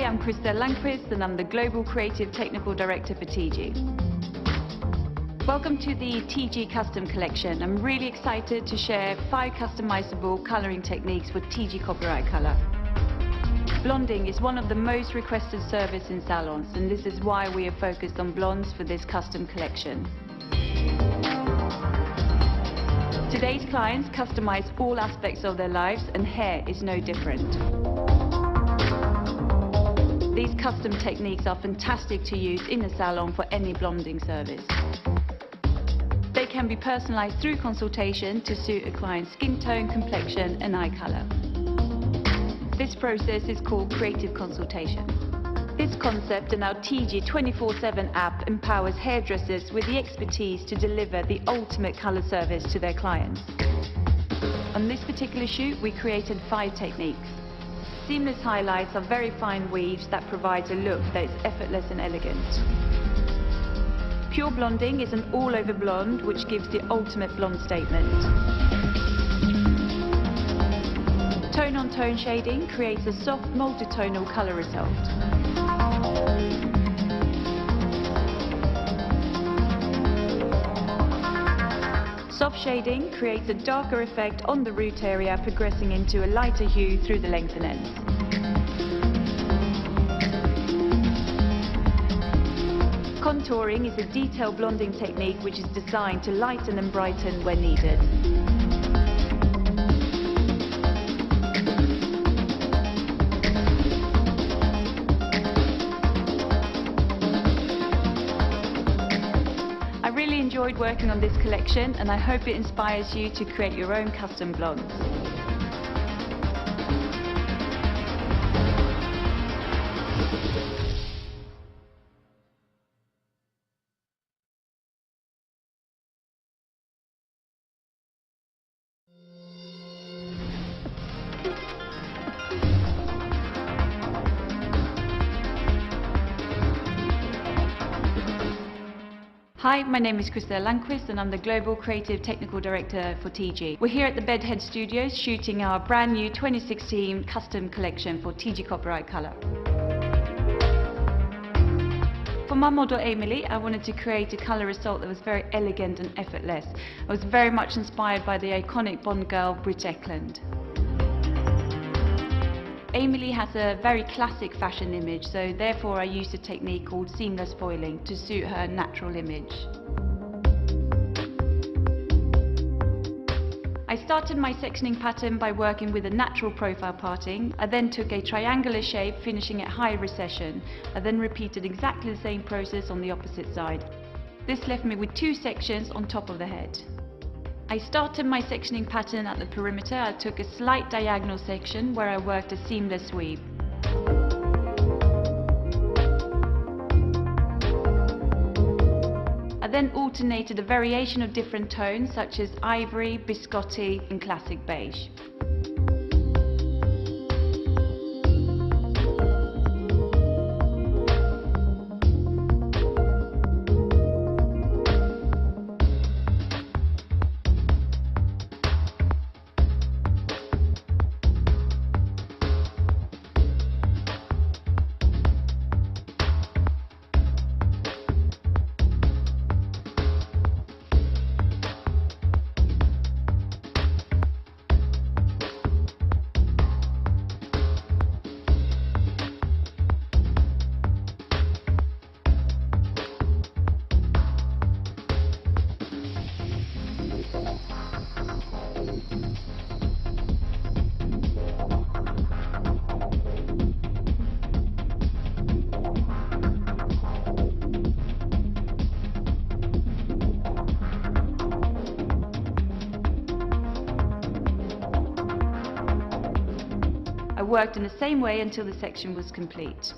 I'm Christelle Landquist and I'm the Global Creative Technical Director for Tigi. Welcome to the Tigi Custom Collection. I'm really excited to share 5 customizable colouring techniques for Tigi copyright colour. Blonding is one of the most requested services in salons, and this is why we are focused on blondes for this custom collection. Today's clients customize all aspects of their lives, and hair is no different. These custom techniques are fantastic to use in a salon for any blonding service. They can be personalized through consultation to suit a client's skin tone, complexion and eye color. This process is called creative consultation. This concept and our Tigi 24/7 app empowers hairdressers with the expertise to deliver the ultimate color service to their clients. On this particular shoot, we created 5 techniques. Seamless highlights are very fine weaves that provides a look that is effortless and elegant. Pure blonding is an all-over blonde, which gives the ultimate blonde statement. Tone-on-tone shading creates a soft multitonal color result. Soft shading creates a darker effect on the root area, progressing into a lighter hue through the length and ends. Contouring is a detailed blonding technique which is designed to lighten and brighten when needed. I really enjoyed working on this collection, and I hope it inspires you to create your own custom blondes. Hi, my name is Christelle Landquist and I'm the Global Creative Technical Director for Tigi. We're here at the Bedhead Studios shooting our brand new 2016 custom collection for Tigi Copyright Colour. For my model Emily, I wanted to create a colour result that was very elegant and effortless. I was very much inspired by the iconic Bond girl Britt Ekland. Emily has a very classic fashion image, so therefore I used a technique called seamless foiling to suit her natural image. I started my sectioning pattern by working with a natural profile parting. I then took a triangular shape, finishing at high recession. I then repeated exactly the same process on the opposite side. This left me with 2 sections on top of the head. I started my sectioning pattern at the perimeter. I took a slight diagonal section where I worked a seamless sweep. I then alternated a variation of different tones such as ivory, biscotti and classic beige. I worked in the same way until the section was complete.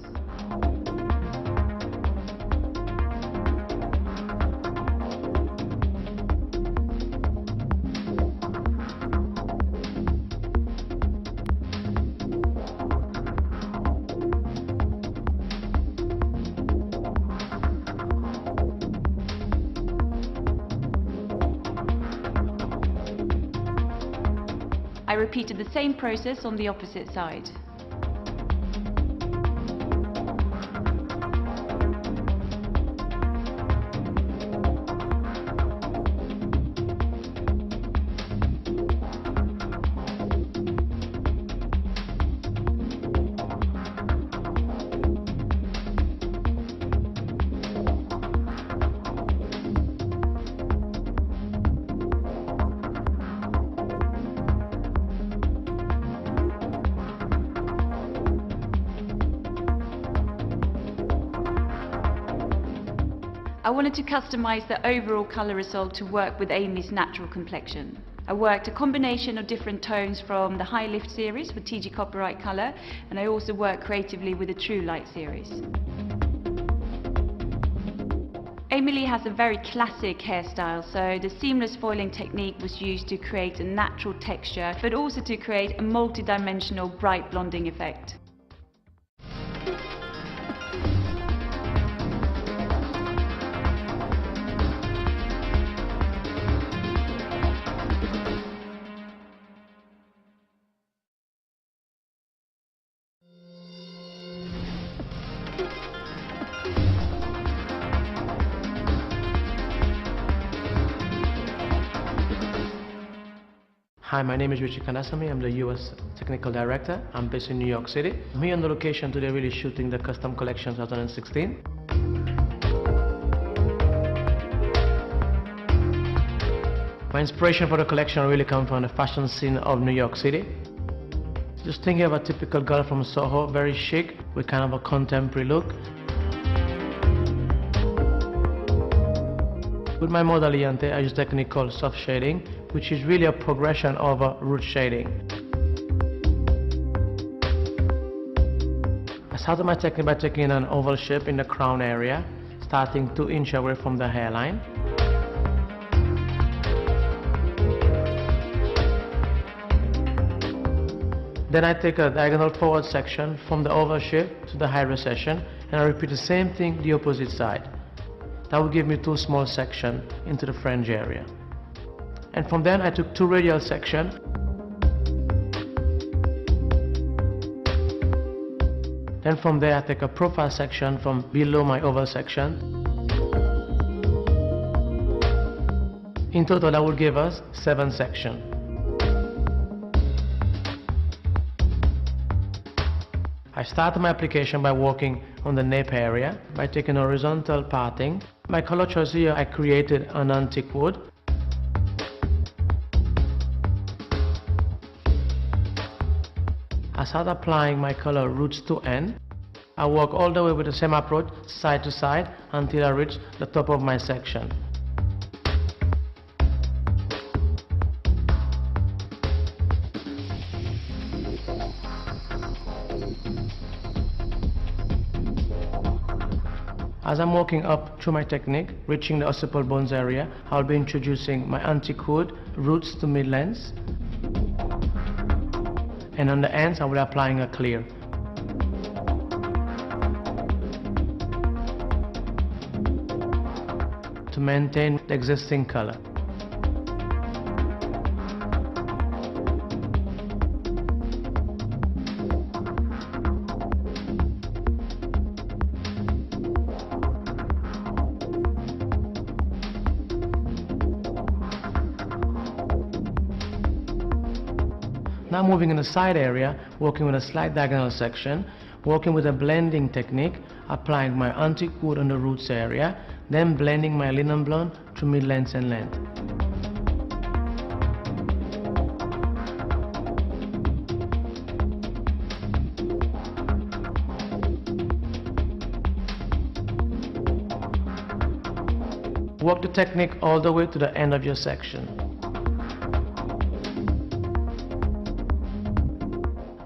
I repeated the same process on the opposite side. I wanted to customize the overall color result to work with Amy's natural complexion. I worked a combination of different tones from the High Lift series for Tigi Copyright Color, and I also worked creatively with the True Light series. Amy Lee has a very classic hairstyle, so the seamless foiling technique was used to create a natural texture, but also to create a multi-dimensional bright blonding effect. Hi, my name is Richie Kanasami. I'm the US Technical Director. I'm based in New York City. I'm here on the location today really shooting the Custom Collection 2016. My inspiration for the collection really comes from the fashion scene of New York City. Just thinking of a typical girl from Soho, very chic, with kind of a contemporary look. With my model Iante, I use a technique called soft shading, which is really a progression of a root shading. I started my technique by taking an oval shape in the crown area, starting 2 inches away from the hairline. Then I take a diagonal forward section from the oval shape to the high recession, and I repeat the same thing the opposite side. That will give me 2 small sections into the fringe area. And from then I took 2 radial sections. Then from there I take a profile section from below my oval section. In total that will give us 7 sections. I started my application by working on the nape area by taking horizontal parting. My color choice here, I created an antique wood. I start applying my color roots to end. I work all the way with the same approach, side to side, until I reach the top of my section. As I'm walking up through my technique, reaching the occiput bones area, I'll be introducing my antique wood, roots to mid-lengths. And on the ends, I will be applying a clear. To maintain the existing color. Now moving in the side area, working with a slight diagonal section, working with a blending technique, applying my antique wood on the roots area, then blending my linen blonde to mid-length and length. Work the technique all the way to the end of your section.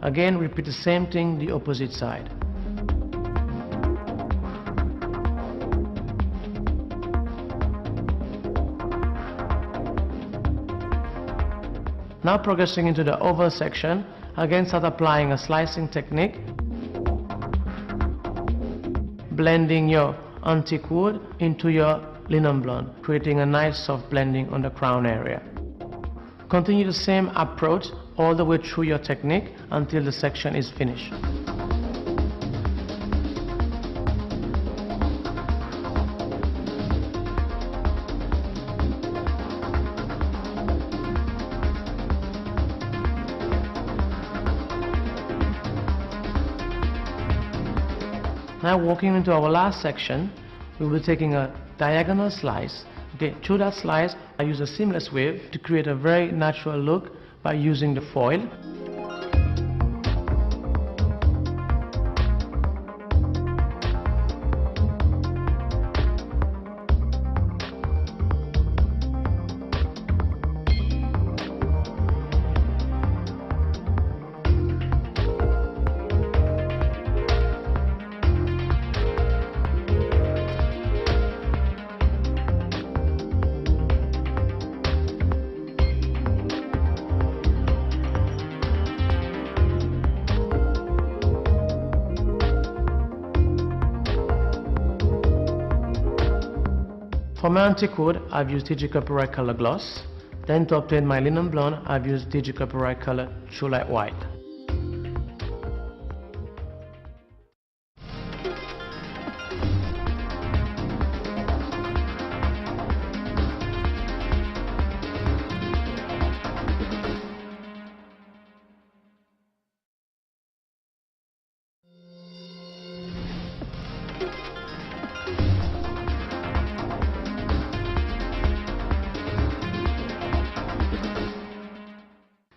Again, repeat the same thing the opposite side. Now progressing into the oval section, again start applying a slicing technique, blending your antique wood into your linen blonde, creating a nice soft blending on the crown area. Continue the same approach all the way through your technique until the section is finished. Now walking into our last section, we will be taking a diagonal slice. Okay, through that slice, I use a seamless wave to create a very natural look by using the foil. For my antique wood, I've used Tigi Copyright Color Gloss. Then to obtain my linen blonde, I've used Tigi Copyright Color True Light White.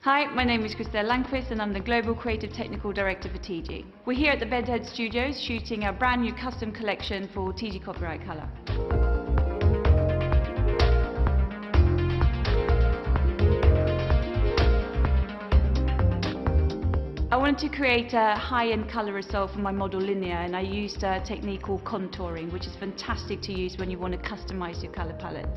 Hi, my name is Christelle Landquist and I'm the Global Creative Technical Director for Tigi. We're here at the Bedhead Studios shooting our brand new custom collection for Tigi Copyright Color. I wanted to create a high-end colour result for my model Linnea, and I used a technique called contouring, which is fantastic to use when you want to customise your colour palette.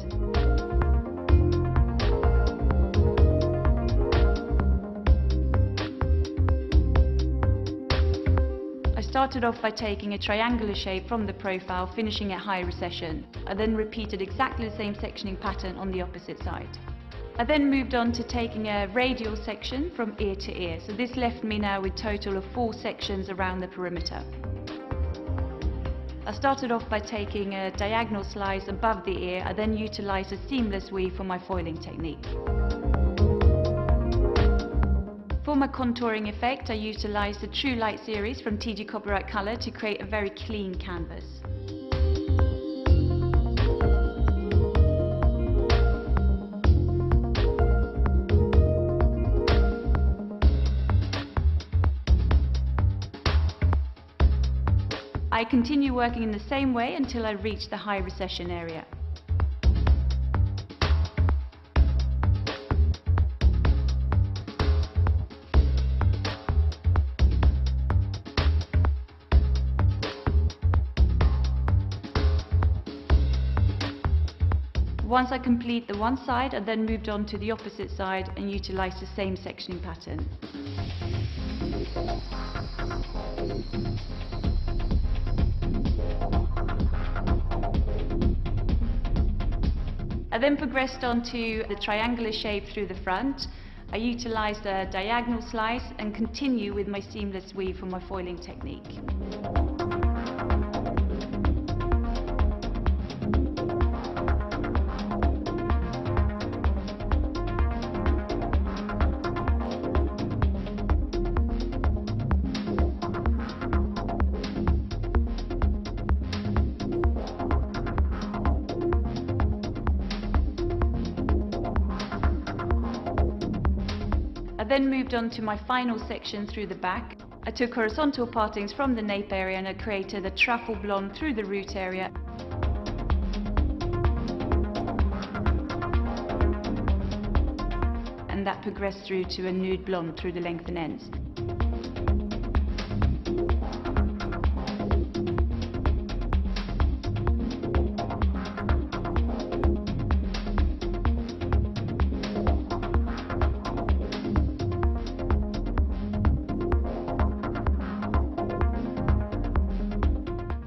I started off by taking a triangular shape from the profile, finishing at high recession. I then repeated exactly the same sectioning pattern on the opposite side. I then moved on to taking a radial section from ear to ear, so this left me now with a total of 4 sections around the perimeter. I started off by taking a diagonal slice above the ear. I then utilised a seamless weave for my foiling technique. For my contouring effect, I utilised the True Light series from Tigi Copyright Color to create a very clean canvas. I continue working in the same way until I reach the high recession area. Once I complete the one side, I then moved on to the opposite side and utilised the same sectioning pattern. I then progressed on to the triangular shape through the front. I utilised a diagonal slice and continue with my seamless weave for my foiling technique. I then moved on to my final section through the back. I took horizontal partings from the nape area and I created a truffle blonde through the root area. And that progressed through to a nude blonde through the length and ends.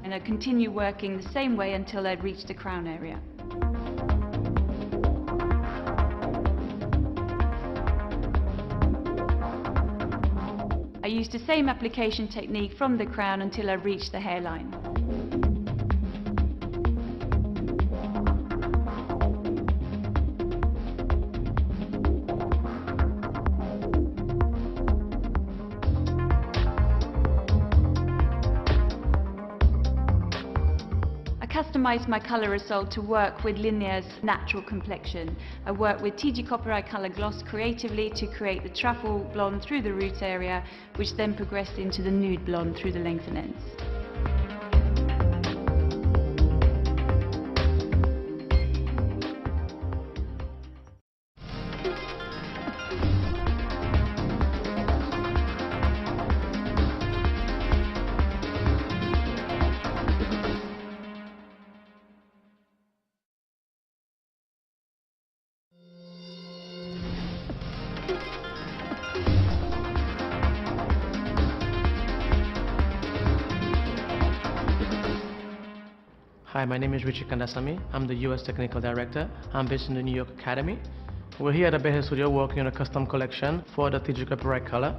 I continue working the same way until I reach the crown area. I used the same application technique from the crown until I reached the hairline. I customized my colour result to work with Linnea's natural complexion. I worked with Tigi Copyright Color Gloss creatively to create the truffle blonde through the root area, which then progressed into the nude blonde through the length and ends. Hi, my name is Richie Kandasamy. I'm the US Technical Director. I'm based in the New York Academy. We're here at the Bedhead Studio working on a custom collection for the Tigi copyright color.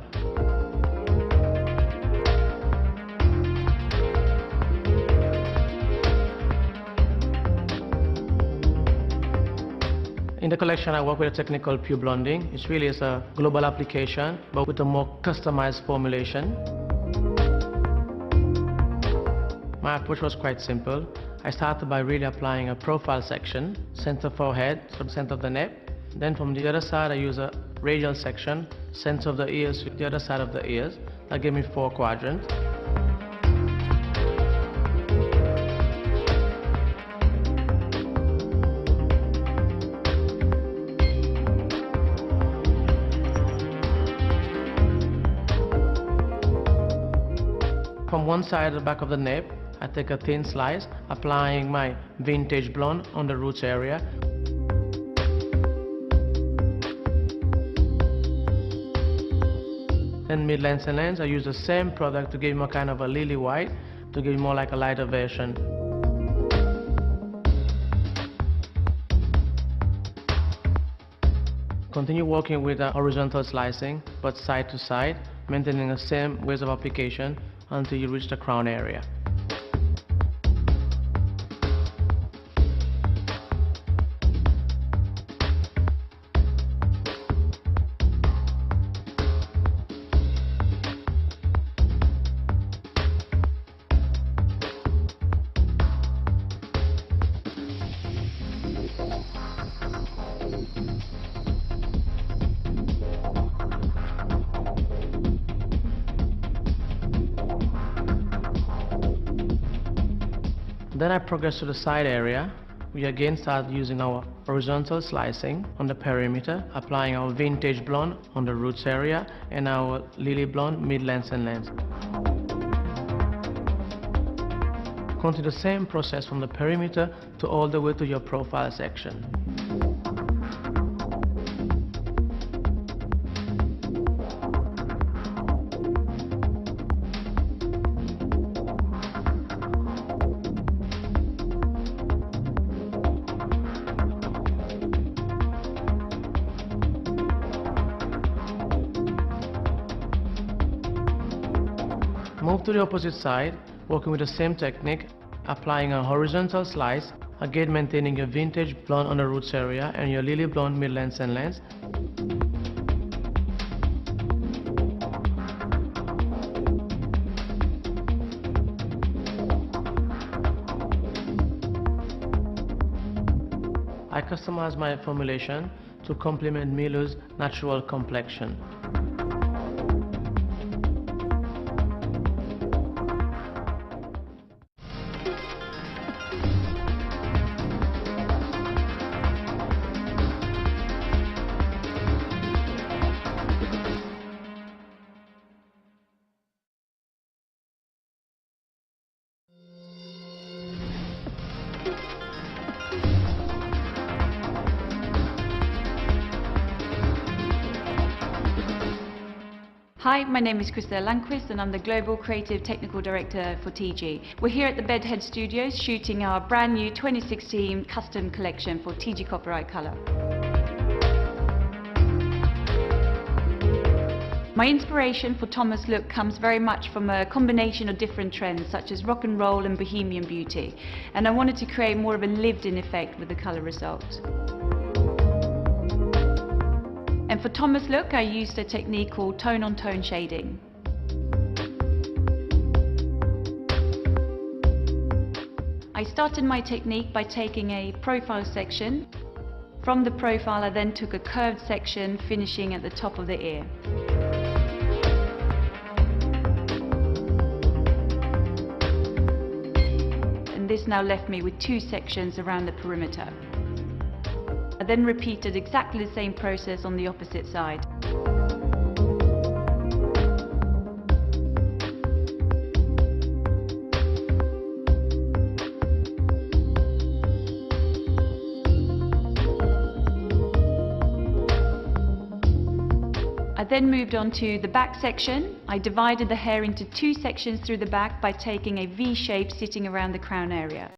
In the collection, I work with a technique called pure blonding. It really is a global application, but with a more customized formulation. My approach was quite simple. I started by really applying a profile section, center forehead, so the center of the neck. Then from the other side, I use a radial section, center of the ears to the other side of the ears. That gave me 4 quadrants. From one side, the back of the nape, I take a thin slice, applying my vintage blonde on the roots area. Then mid-length and lens, I use the same product to give me a kind of a lily white, to give me more like a lighter version. Continue working with a horizontal slicing, but side to side, maintaining the same ways of application until you reach the crown area. Then I progress to the side area. We again start using our horizontal slicing on the perimeter, applying our vintage blonde on the roots area and our lily blonde mid-length and lens. Continue the same process from the perimeter to all the way to your profile section. Move to the opposite side, working with the same technique, applying a horizontal slice, again maintaining your vintage blonde on the roots area and your lily blonde mid-length and lens. I customize my formulation to complement Milu's natural complexion. Hi, my name is Christelle Landquist and I'm the Global Creative Technical Director for Tigi. We're here at the Bedhead Studios shooting our brand new 2016 custom collection for Tigi copyright color. My inspiration for Thomas' look comes very much from a combination of different trends such as rock and roll and bohemian beauty, and I wanted to create more of a lived-in effect with the color result. And for Thomas' look, I used a technique called tone-on-tone shading. I started my technique by taking a profile section. From the profile, I then took a curved section, finishing at the top of the ear. And this now left me with 2 sections around the perimeter. I then repeated exactly the same process on the opposite side. I then moved on to the back section. I divided the hair into 2 sections through the back by taking a V shape sitting around the crown area.